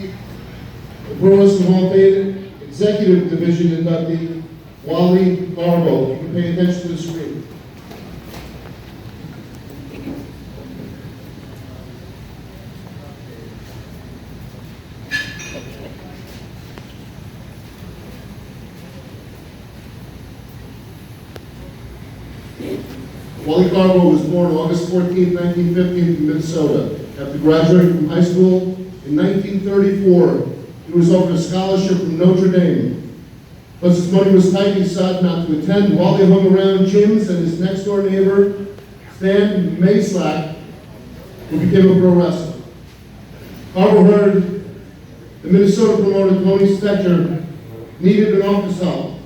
the Pro Wrestling Hall of Fame Executive Division inductee, Wally Garbo. You can pay attention to the screen. Wally Garbo was born August 14, 1950 in Minnesota. After graduating from high school in 1934, he was offered a scholarship from Notre Dame. But his money was tight, he decided not to attend. Wally hung around gyms and his next door neighbor, Stan Mayslack, who became a pro wrestler. Garbo heard the Minnesota promoter Tony Stecher needed an office help.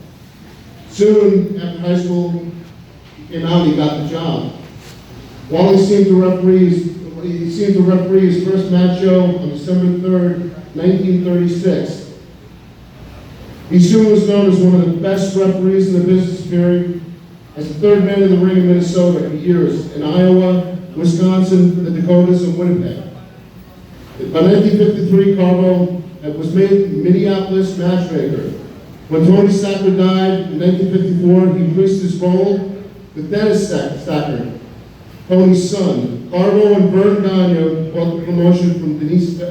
Soon after high school came out, he got the job. Wally seemed to referee his first match show on December 3rd, 1936. He soon was known as one of the best referees in the business, appearing as the third man in the ring in Minnesota for years, in Iowa, Wisconsin, the Dakotas, and Winnipeg. By 1953, Garbo was made Minneapolis matchmaker. When Tony Stacker died in 1954, he increased his role with Dennis Stacker, Tony's son. Garbo and Vern Gagne bought the promotion from Denise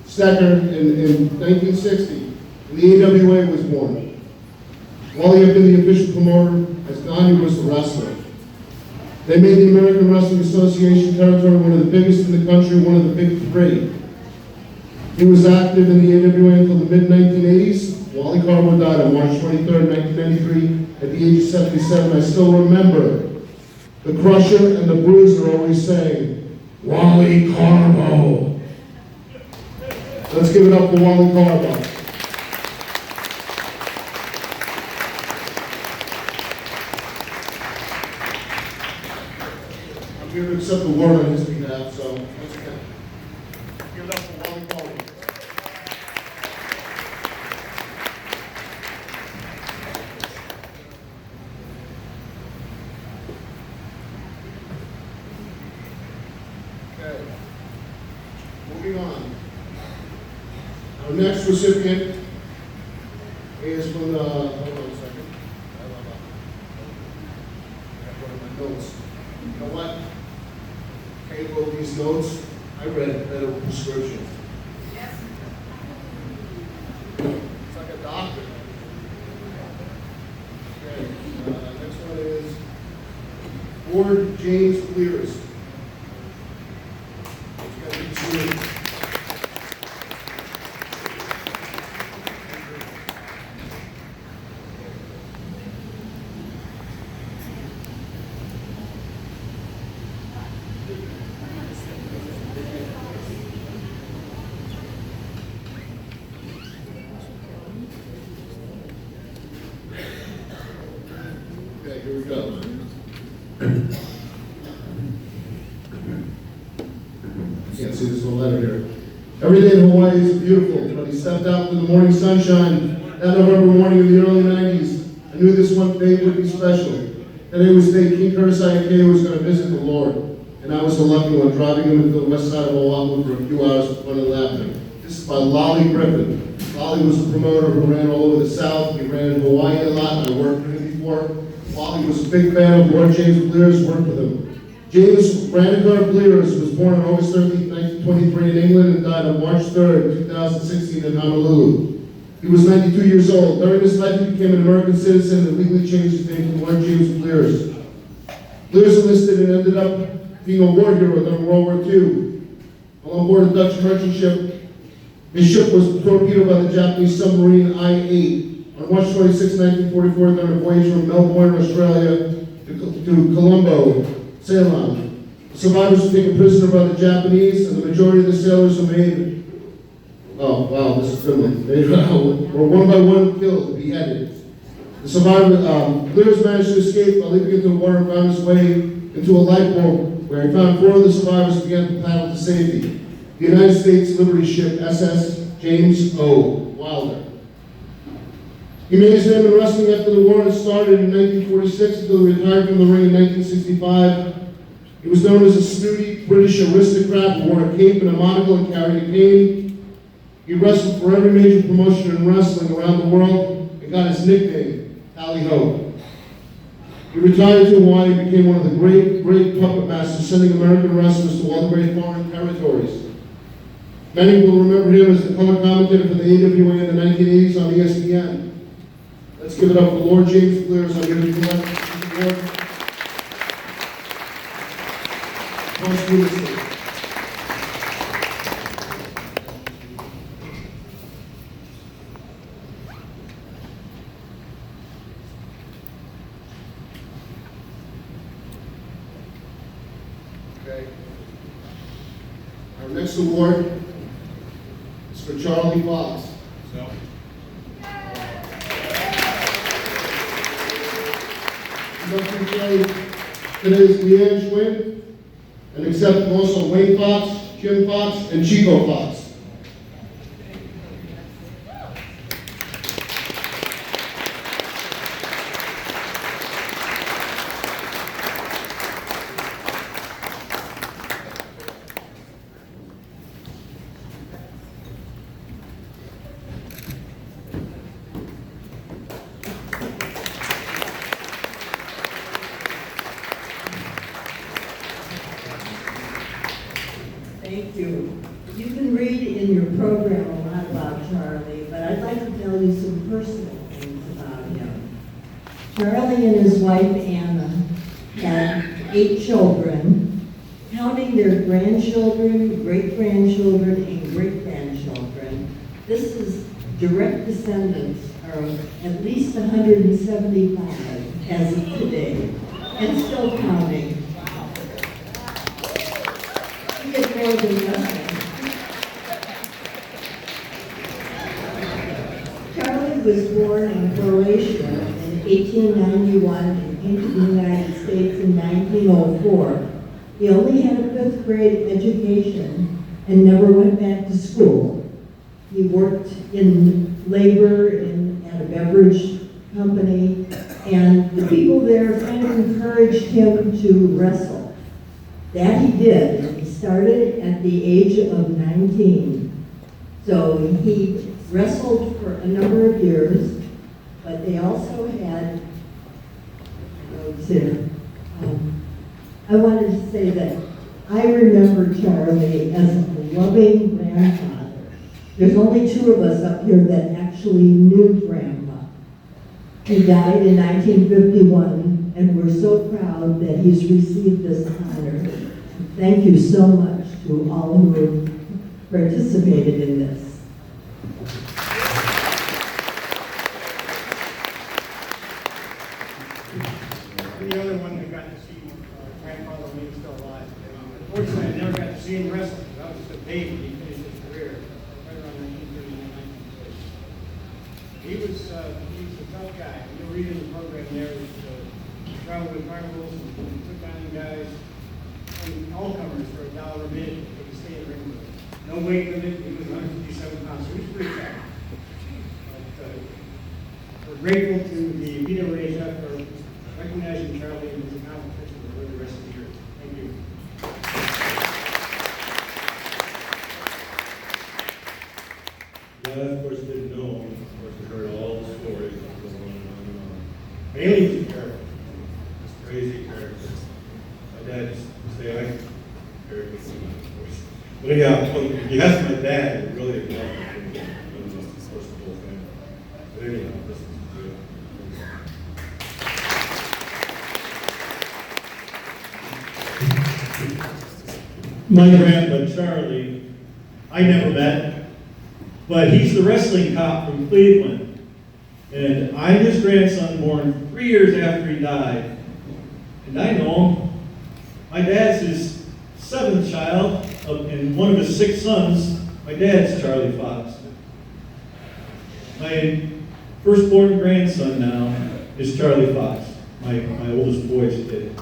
Stacker in 1960, and the AWA was born. Wally had been the official promoter as Gagne was the wrestler. They made the American Wrestling Association territory one of the biggest in the country, one of the big three. He was active in the AWA until the mid-1980s. Wally Garbo died on March 23rd, 1993, at the age of 77. I still remember the Crusher and the Bruiser always saying, "Wally Garbo." Let's give it up for Wally Garbo. I'm here to accept the award on his behalf, so once again, give it up for Wally Garbo. Moving on. Our next recipient is from the, hold on a second. I have one of my notes. You know what? Kate wrote these notes. I read better prescriptions. Yes. It's like a doctor. Okay. Next one is Ward James Blears. Okay, here we go. Can't see this little letter here. Every day in Hawaii is beautiful. When he stepped out in the morning sunshine that November morning in the early 90s, I knew this one day would be special. Today was the day King Curtis IK was going to visit the Lord, and I was the lucky one, driving him into the west side of Oahu for a few hours with fun and laughter. This is by Lolly Griffin. Lolly was a promoter who ran all over the South. He ran in Hawaii a lot. I worked for him before. Lolly was a big fan of Lord James Blears, worked with him. James Ranicar Blears was born on August 13, 1923 in England and died on March 3, 2016 in Honolulu. He was 92 years old. During his life, he became an American citizen and legally changed his name to Lord James Blears. Blears enlisted and ended up being a war hero during World War II. While on board a Dutch merchant ship, his ship was torpedoed by the Japanese submarine I-8 on March 26, 1944 during a voyage from Melbourne, Australia to Colombo, Ceylon. The survivors were taken prisoner by the Japanese, and the majority of the sailors were made, oh wow, this is good one. They were one by one killed, beheaded. The survivor, Blears managed to escape by leaping into the water and found his way into a lifeboat where he found 4 of the survivors and began to paddle to safety. The United States Liberty ship SS James O. Wilder. He made his name in wrestling after the war and started in 1946 until he retired from the ring in 1965. He was known as a snooty British aristocrat who wore a cape and a monocle and carried a cane. He wrestled for every major promotion in wrestling around the world and got his nickname, Tally Ho. He retired to Hawaii and became one of the great puppet masters, sending American wrestlers to all the great foreign territories. Many will remember him as the color commentator for the AWA in the 1980s on ESPN. Let's give it up for Lord James Blears. I'll give it to Lord. Posthumously. Okay. Our next award is for Charley Fox. So. Inducting today's Leanne Schwinn, and accept also Wayne Fox, Jim Fox, and Chico Fox. Thank you. You can read in your program a lot about Charley, but I'd like to tell you some personal things about him. Charley and his wife Anna had 8 children, counting their grandchildren, great-grandchildren, and great-grandchildren. This is direct descendants of at least 175 as of today, and still counting. More than nothing. Charley was born in Croatia in 1891 and came to the United States in 1904. He only had a 5th grade education and never went back to school. He worked in labor at a beverage company, and the people there kind of encouraged him to wrestle. That he did. He started at the age of 19. So he wrestled for a number of years, but they also had, I wanted to say that I remember Charley as a loving grandfather. There's only 2 of us up here that actually knew Grandpa. He died in 1951, and we're so proud that he's received this honor. Thank you so much to all who have participated in this. The other one who got to see grandfather when he was still alive. Unfortunately, I never got to see him wrestle because I was just a baby when he finished his career, right around 1939, 1940. He was a tough guy. You'll read in the program there that traveled with carnivals and took down guys. All comers for $1 a minute. They could stay in the ring with him. No weight limit. He was 157 pounds. So he was pretty tough. But we're grateful to the PWHF for recognizing Charley and his accomplishments for the rest of the year. Thank you. Yeah, I of course didn't know. Of course, I heard all the stories that go on and on and on. Bailey was a character. This crazy character. My dad used to say I carried this in my voice. But anyhow, when you asked my dad, it really acknowledged me. Of course, the whole family. But anyhow, this is good. My grandpa, Charley, I never met, but he's the wrestling cop from Cleveland. And I'm his grandson, born 3 years after he died. And I know him. My dad's his 7th child, and one of his 6 sons, my dad's Charley Fox. My firstborn grandson now is Charley Fox, my oldest boy's kid.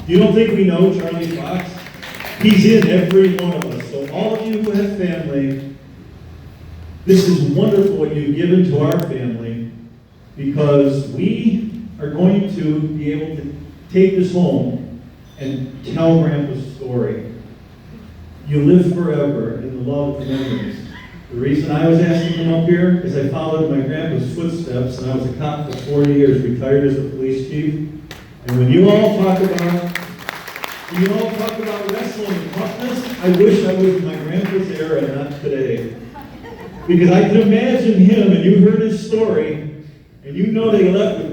You don't think we know Charley Fox? He's in every one of us. So all of you who have family, this is wonderful what you've given to our family, because we are going to be able to take this home and tell Grandpa's story. You live forever in the love of the memories. The reason I was asked to come up here is I followed my grandpa's footsteps, and I was a cop for 40 years, retired as a police chief. And when you all talk about wrestling and toughness, I wish I was in my grandpa's era and not today. Because I can imagine him, and you heard his story, and you know they left with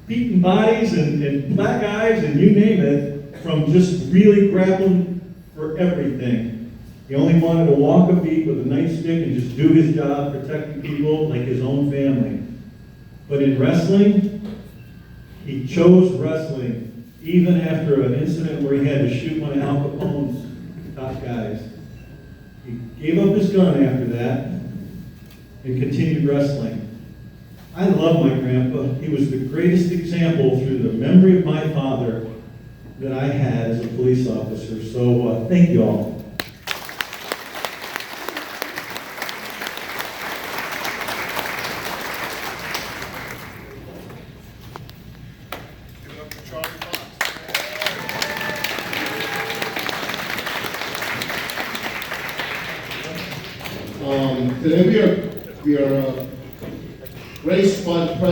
beaten bodies and black eyes and you name it, from just really grappling for everything. He only wanted to walk a beat with a nightstick and just do his job, protecting people like his own family. But in wrestling, he chose wrestling, even after an incident where he had to shoot one of Al Capone's top guys. He gave up his gun after that and continued wrestling. I love my grandpa. He was the greatest example through the memory of my father that I had as a police officer. So thank you all. Give it up for Charley Fox. Today we are graced by the President